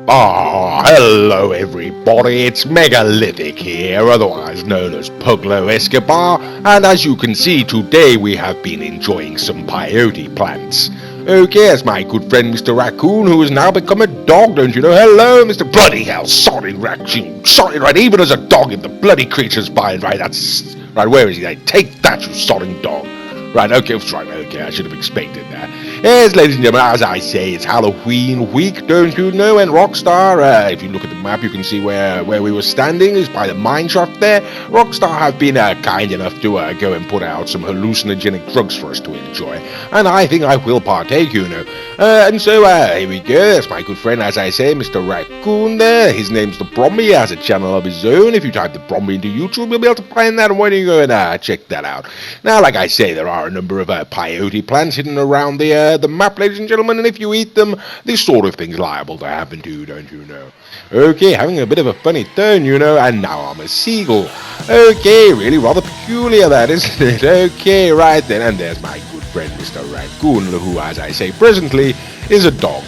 Hello everybody, it's Megalithic here, otherwise known as Puglo Escobar, and as you can see today we have been enjoying some peyote plants. Okay, it's my good friend Mr. Raccoon, who has now become a dog, don't you know? Hello, Mr. Bloody Hell, sorry Raccoon, sorry, right, even as a dog, if the bloody creature's by, right, that's, right, where is he? Take that, you sodding dog. Right, okay, I should have expected that. Yes, ladies and gentlemen, as I say, it's Halloween week, don't you know? And Rockstar, if you look at the map, you can see where we were standing is by the mine shaft there. Rockstar have been kind enough to go and put out some hallucinogenic drugs for us to enjoy. And I think I will partake, you know. And so, here we go. That's my good friend, as I say, Mr. Raccoon there. His name's the Bromby. He has a channel of his own. If you type the Bromby into YouTube, you'll be able to find that. And why don't you go and check that out? Now, like I say, there are a number of peyote plants hidden around the map, ladies and gentlemen, and if you eat them, this sort of thing's liable to happen to you, don't you know? Okay, having a bit of a funny turn, you know, and now I'm a seagull. Okay, really rather peculiar that, isn't it? Okay, right then, and there's my good friend Mr. Raccoon, who, as I say presently, is a dog.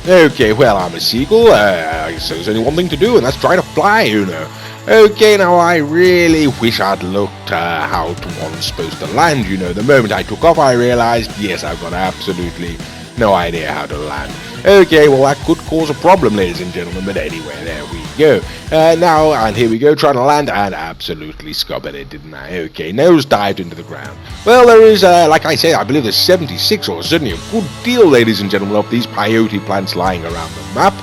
Okay, well, I'm a seagull, so there's only one thing to do, and that's try to fly, you know. Okay, now I really wish I'd looked how one's supposed to land, you know. The moment I took off, I realized, yes, I've got absolutely no idea how to land. Okay, well, that could cause a problem, ladies and gentlemen, but anyway, there we go. Now, and here we go, trying to land, and absolutely scuppered it, didn't I? Okay, nose dived into the ground. Well, there is, like I say, I believe there's 76 or certainly a good deal, ladies and gentlemen, of these peyote plants lying around the map.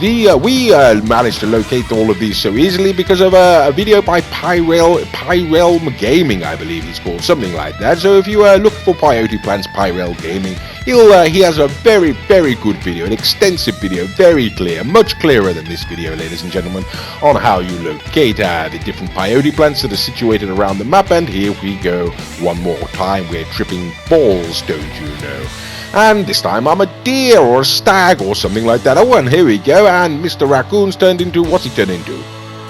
We managed to locate all of these so easily because of a video by Pyrelm Gaming, I believe he's called, something like that. So if you look for Peyote Plants Pyrelm Gaming, he has a very, very good video, an extensive video, very clear, much clearer than this video, ladies and gentlemen, on how you locate the different peyote plants that are situated around the map. And here we go one more time. We're tripping balls, don't you know? And this time I'm a deer or a stag or something like that. Oh, and here we go, and Mr. Raccoon's turned into, what's he turned into?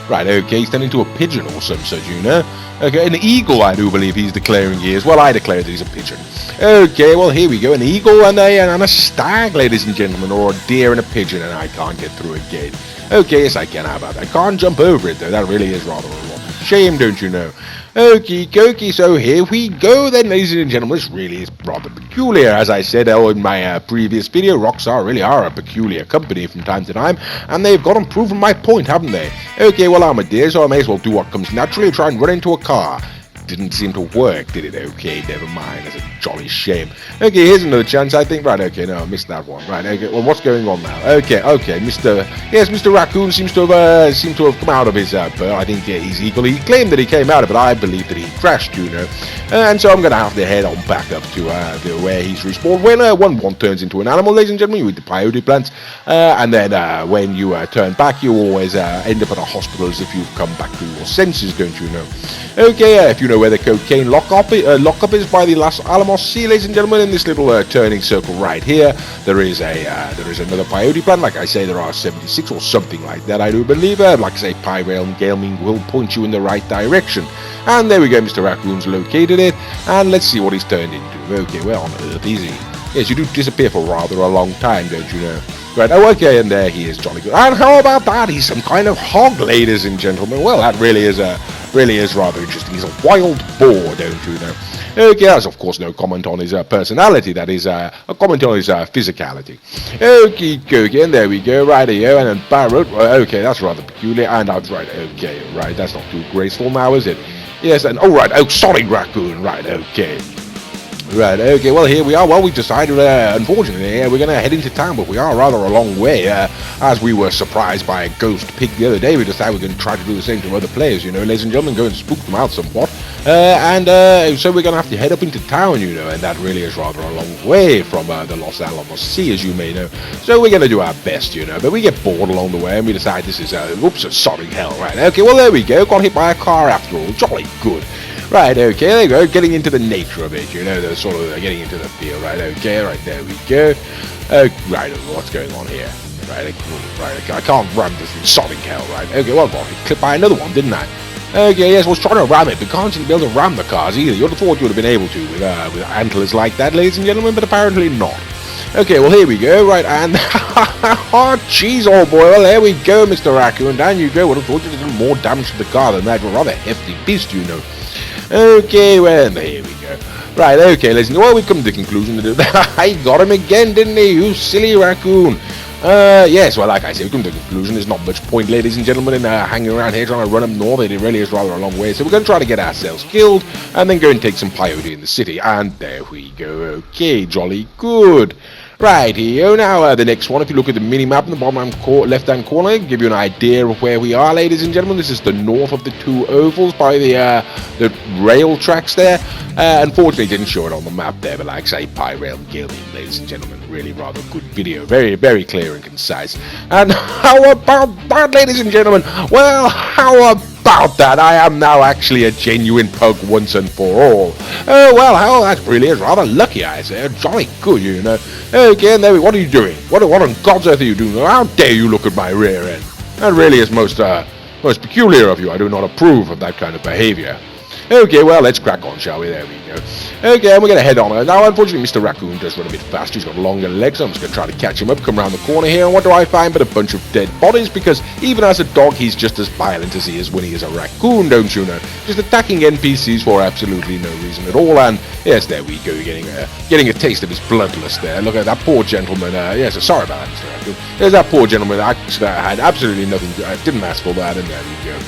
Right, okay, he's turned into a pigeon or some such, you know. Okay, an eagle I do believe he's declaring he is. Well, I declare that he's a pigeon. Okay, well, here we go, an eagle and a stag, ladies and gentlemen, or a deer and a pigeon, and I can't get through a gate. Okay, yes, I can, how about that? I can't jump over it, though. That really is rather a lot. Shame, don't you know? Okie dokie, so here we go then, ladies and gentlemen. This really is rather peculiar. As I said in my previous video, Rockstar really are a peculiar company from time to time, and they've gone and proven my point, haven't they? Okay, well, I'm a deer, so I may as well do what comes naturally and try and run into a car. Didn't seem to work, did it? Okay, never mind. That's a jolly shame. Okay, here's another chance, I think. Right, okay, no, I missed that one. Right, okay, well, what's going on now? Okay, Mr. Raccoon seems to have come out of his I think he's eagle. He claimed that he came out of it. I believe that he crashed, you know. And so I'm going to have to head on back up to where he's respawned. When one turns into an animal, ladies and gentlemen, you eat the peyote plants. And then when you turn back, you always end up at a hospital as if you've come back to your senses, don't you know? Okay, if you know where the cocaine lockup is by the Los Alamos Sea, ladies and gentlemen, in this little turning circle right here, there is another peyote plant. Like I say, there are 76 or something like that, I do believe. Like I say, Pyrelm Gaming will point you in the right direction. And there we go, Mr. Raccoon's located it, and let's see what he's turned into. Okay, where on earth is he? Yes, you do disappear for rather a long time, don't you know? Right, oh, okay, and there he is, jolly good. And how about that? He's some kind of hog, ladies and gentlemen. Well, that really is rather interesting. He's a wild boar, don't you know? Okay, that's of course no comment on his personality. That is a comment on his physicality. Okie dokie, and there we go, right here, and then Barrett. Okay, that's rather peculiar. And I was right. Okay, right, that's not too graceful now, is it? Yes, and oh right, oh sorry, Raccoon. Right, okay. Right, okay, well, here we are. Well, we decided, unfortunately, we're going to head into town, but we are rather a long way. As we were surprised by a ghost pig the other day, we decided we're going to try to do the same to other players, you know, ladies and gentlemen, go and spook them out somewhat. So we're going to have to head up into town, you know, and that really is rather a long way from the Los Alamos Sea, as you may know. So we're going to do our best, you know, but we get bored along the way, and we decide this is, sorry, hell, right. Okay, well, there we go. Got hit by a car after all. Jolly good. Right, okay, there you go, getting into the nature of it, you know, the sort of getting into the feel, right, okay, right, there we go. Right, what's going on here? Right, I can't run this in sodding hell, right, okay, well, I got clipped by another one, didn't I? Okay, yes, I was trying to ram it, but can't seem to be able to ram the cars either. You'd have thought you would have been able to with antlers like that, ladies and gentlemen, but apparently not. Okay, well, here we go, right, and oh, jeez, old boy, well, there we go, Mr. Raccoon, down you go. Would have thought you did more damage to the car than that. You're a rather hefty beast, you know. Okay, well, here we go. Right, okay, listen, well, we've come to the conclusion that I got him again, didn't he, you silly raccoon? Yes, well, like I said, we've come to the conclusion. There's not much point, ladies and gentlemen, in hanging around here trying to run up north. It really is rather a long way. So we're going to try to get ourselves killed and then go and take some peyote in the city. And there we go. Okay, jolly good. Right, here now, the next one, if you look at the mini-map in the bottom left-hand corner, give you an idea of where we are, ladies and gentlemen. This is the north of the two ovals by the rail tracks there. Unfortunately, it didn't show it on the map there, but like I say, Pyrail Gaming, ladies and gentlemen, really rather good video. Very, very clear and concise. And how about that, ladies and gentlemen? Well, how about that? I am now actually a genuine pug once and for all. Oh, well, how that really is rather lucky, I say. Jolly good, you know. Okay, and there what are you doing? What on God's earth are you doing? How dare you look at my rear end? That really is most peculiar of you. I do not approve of that kind of behavior. Okay, well, let's crack on, shall we? There we go. Okay, and we're going to head on. Now, unfortunately, Mr. Raccoon does run a bit faster. He's got longer legs, so I'm just going to try to catch him up, come around the corner here, and what do I find but a bunch of dead bodies? Because even as a dog, he's just as violent as he is when he is a raccoon, don't you know? Just attacking NPCs for absolutely no reason at all, and yes, there we go, getting a taste of his bloodlust there. Look at that poor gentleman. Yes, sorry about that, Mr. Raccoon. There's that poor gentleman that had absolutely nothing, didn't ask for that, and there we go.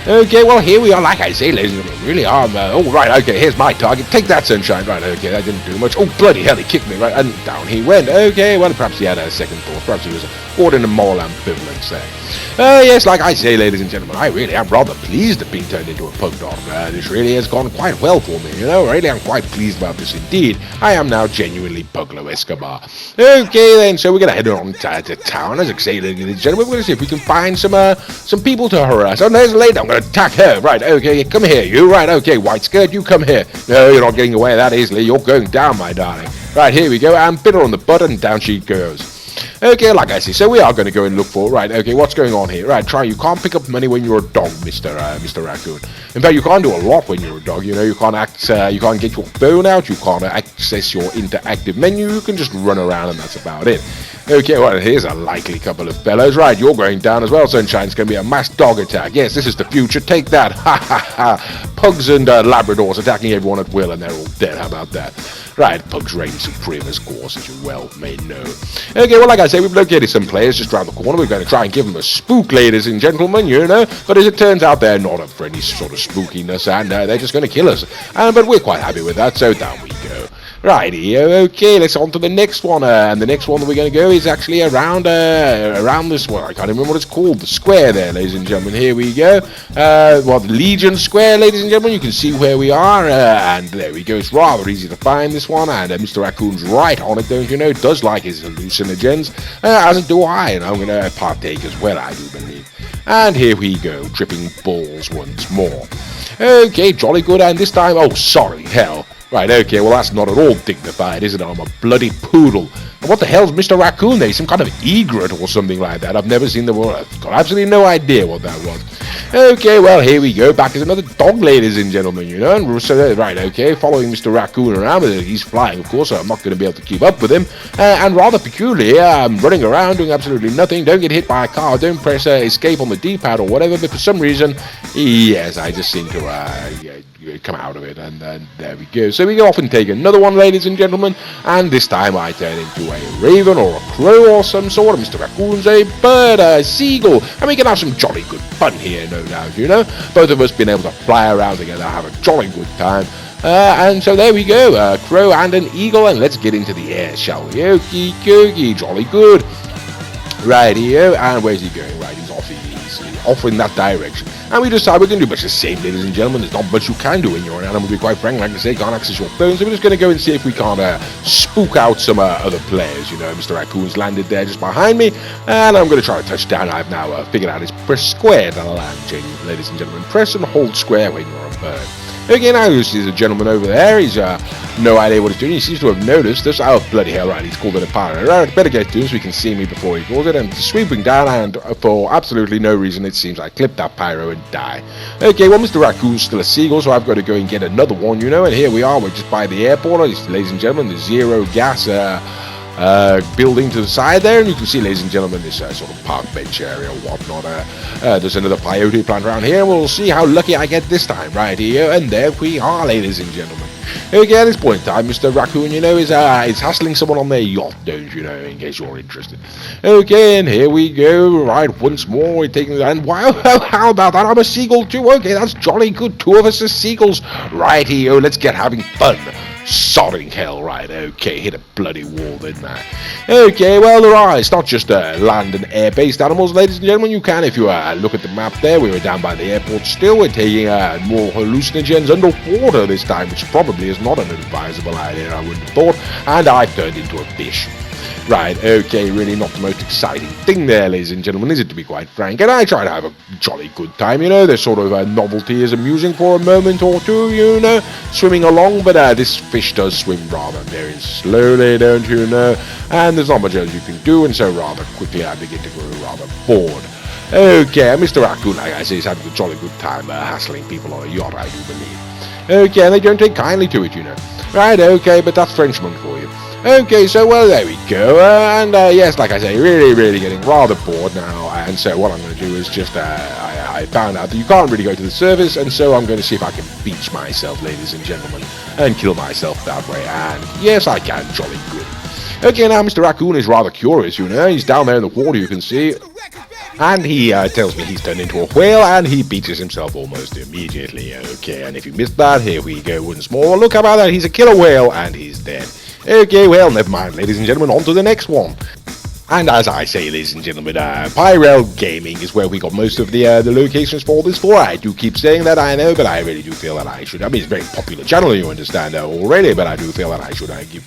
Okay, well, here we are, like I say, ladies and gentlemen, really are, oh, right, okay, here's my target, take that, Sunshine, right, okay, that didn't do much, oh, bloody hell, he kicked me, right, and down he went, okay, well, perhaps he had a second thought, perhaps he was caught in a moral ambivalence there. Yes, like I say, ladies and gentlemen, I really am rather pleased at being turned into a pug dog. This really has gone quite well for me, you know, really I'm quite pleased about this indeed. I am now genuinely Puglo Escobar. Okay then, so we're going to head on to town, as I say, ladies and gentlemen, we're going to see if we can find some people to harass. Oh, there's a lady, I'm going to attack her, right, okay, come here, you, right, okay, white skirt, you come here. No, you're not getting away that easily, you're going down, my darling. Right, here we go, and bit her on the butt, and down she goes. Okay, like I see, so we are going to go and look for, right, okay, what's going on here? Right, you can't pick up money when you're a dog, Mr. Raccoon. In fact, you can't do a lot when you're a dog, you know, you can't get your phone out, you can't access your interactive menu, you can just run around and that's about it. Okay, well, here's a likely couple of fellows. Right, you're going down as well, Sunshine. It's going to be a mass dog attack. Yes, this is the future. Take that. Ha, ha, ha. Pugs and Labradors attacking everyone at will, and they're all dead. How about that? Right, pugs reign supreme, of course, as you well may know. Okay, well, like I say, we've located some players just around the corner. We're going to try and give them a spook, ladies and gentlemen, you know. But as it turns out, they're not up for any sort of spookiness, and they're just going to kill us. But we're quite happy with that, so down we go. Righty, okay, let's on to the next one, and the next one that we're going to go is actually around this one. I can't remember what it's called, the square there, ladies and gentlemen. Here we go. The Legion Square, ladies and gentlemen. You can see where we are, and there we go. It's rather easy to find this one, and Mr. Raccoon's right on it, don't you know? Does like his hallucinogens, as do I, and I'm going to partake as well, I do believe. And here we go, tripping balls once more. Okay, jolly good, and this time, oh, sorry, hell. Right, okay, well that's not at all dignified, is it? I'm a bloody poodle. And what the hell's Mr. Raccoon there? He's some kind of egret or something like that. I've never seen the world. I've got absolutely no idea what that was. Okay, well, here we go. Back as another dog, ladies and gentlemen, you know. And so, right, okay, following Mr. Raccoon around. He's flying, of course, so I'm not going to be able to keep up with him. And rather peculiar, running around, doing absolutely nothing. Don't get hit by a car. Don't press escape on the D-pad or whatever. But for some reason, yes, I just seem to come out of it. And there we go. So we go off and take another one, ladies and gentlemen. And this time I turn into a raven or a crow or some sort. Mr. Raccoon's a bird, a seagull. And we can have some jolly good fun here, no doubt, you know. Both of us being able to fly around together, have a jolly good time. And so there we go, a crow and an eagle, and let's get into the air, shall we? Okie dokie, jolly good. Rightio, and where's he going? Right, he's off in that direction. And we decide we're going to do much the same, ladies and gentlemen. There's not much you can do when you're an animal, to be quite frank. Like I say, can't access your phone, so we're just going to go and see if we can't spook out some other players. You know, Mr. Raccoon's landed there just behind me, and I'm going to try to touch down. I've now figured out it's press square to land, ladies and gentlemen. Press and hold square when you're a bird. Okay, now you see the gentleman over there. He's no idea what he's doing. He seems to have noticed this. Oh, bloody hell, right, he's called it a pirate. Right, better get to him so he can see me before he calls it. And sweeping down, and for absolutely no reason, it seems I clip that pyro and die. Okay, well, Mr. Raccoon's still a seagull, so I've got to go and get another one, you know. And here we are, we're just by the airport, ladies and gentlemen, the zero gas building to the side there, and you can see, ladies and gentlemen, this sort of park bench area or whatnot. There's another peyote plant around here. We'll see how lucky I get this time, right here, and there we are, ladies and gentlemen. Okay, at this point in time, Mr. Raccoon, you know, is hassling someone on their yacht, don't you know, in case you're interested. Okay, and here we go, right, once more, we're taking the, and wow, how about that, I'm a seagull too, okay, that's jolly good, 2 of us are seagulls, right here, let's get having fun. Sodding hell, right, okay, hit a bloody wall, didn't I? Okay, well, there are, it's not just land and air-based animals, ladies and gentlemen, you can, if you look at the map there, we were down by the airport still, we're taking more hallucinogens underwater this time, which probably is not an advisable idea, I wouldn't have thought, and I've turned into a fish. Right, okay, really not the most exciting thing there, ladies and gentlemen, is it, to be quite frank? And I try to have a jolly good time, you know, this sort of novelty is amusing for a moment or two, you know, swimming along, but this fish does swim rather very slowly, don't you know, and there's not much else you can do, and so rather quickly I begin to grow rather bored. Okay, Mr. Raccoon, like I say, is having a jolly good time hassling people on a yacht, I do believe. Okay, and they don't take kindly to it, you know. Right, okay, but that's Frenchman for you. Okay, so, well, there we go, and yes, like I say, really getting rather bored now, and so what I'm going to do is just, I found out that you can't really go to the surface, and so I'm going to see if I can beach myself, ladies and gentlemen, and kill myself that way, and yes, I can, jolly good. Okay, now Mr. Raccoon is rather curious, you know, he's down there in the water, you can see, and he tells me he's turned into a whale, and he beaches himself almost immediately, okay, and if you missed that, here we go once more, look how about that, he's a killer whale, and he's dead. Okay, well, never mind, ladies and gentlemen, on to the next one. And as I say, ladies and gentlemen, Pyrel Gaming is where we got most of the locations for this for. I do keep saying that, I know, but I really do feel that I should. I mean, it's a very popular channel, you understand already, but I do feel that I should give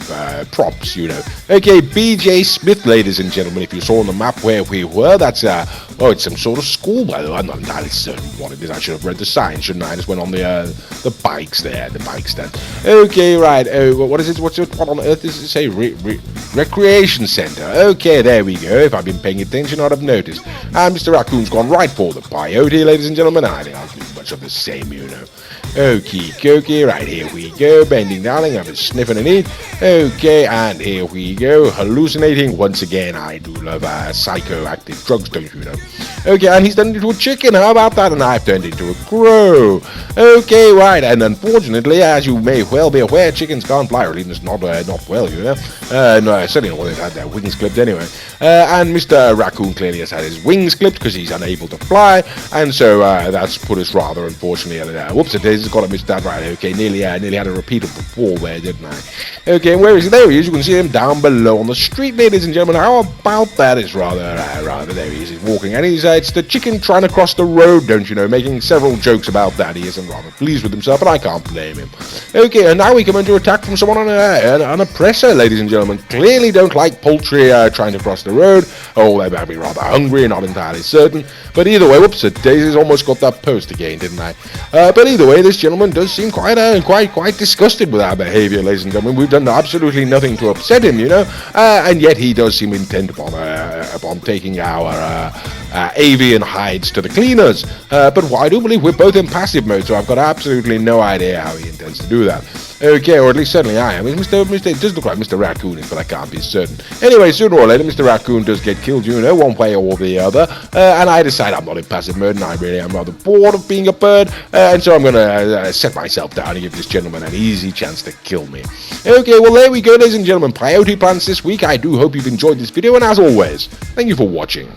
props, you know. Okay, BJ Smith, ladies and gentlemen, if you saw on the map where we were, that's, oh, it's some sort of school, by the way. I'm not entirely certain what it is. I should have read the sign, shouldn't I? I just went on the bikes there, the bike stand. Okay, right, what is it? What on earth does it say? Recreation Center. Okay, there we go. If I've been paying attention, I'd have noticed. And Mr. Raccoon's gone right for the peyote, ladies and gentlemen. I think I'll do much of the same, you know. Okie dokie, right, here we go. Bending down, having a sniff and a eat. Okay, and here we go. Hallucinating once again. I do love psychoactive drugs, don't you know? Okay, and he's turned into a chicken. How about that? And I've turned into a crow. Okay, right, and unfortunately, as you may well be aware, chickens can't fly, or at least not well, you know. No, certainly not when they've had their wings clipped anyway. And Mr. Raccoon clearly has had his wings clipped because he's unable to fly, and so that's put us rather, unfortunately, whoops, it is, got to miss that, right, okay, nearly had a repeat of the fall there, didn't I? Okay, where is he? There he is, you can see him down below on the street, ladies and gentlemen. How about that? It's rather, there he is, he's walking, and it's the chicken trying to cross the road, don't you know, making several jokes about that. He isn't rather pleased with himself, and I can't blame him. Okay, and now we come into attack from someone on an oppressor, ladies and gentlemen. Clearly don't like poultry trying to cross the road. Oh, they might be rather hungry, not entirely certain. But either way, whoops, Daisy's almost got that post again, didn't I? But either way, this gentleman does seem quite disgusted with our behaviour, ladies and gentlemen. We've done absolutely nothing to upset him, you know, and yet he does seem intent upon taking our avian hides to the cleaners. But I do believe we're both in passive mode, so I've got absolutely no idea how he intends to do that. Okay, or at least certainly I am. It does look like Mr. Raccoon is, but I can't be certain. Anyway, sooner or later, Mr. Raccoon does get killed, you know, one way or the other. And I decide I'm not in passive mode, and I really am rather bored of being a bird. And so I'm going to set myself down and give this gentleman an easy chance to kill me. Okay, well, there we go, ladies and gentlemen. Peyote Plants this week. I do hope you've enjoyed this video, and as always, thank you for watching.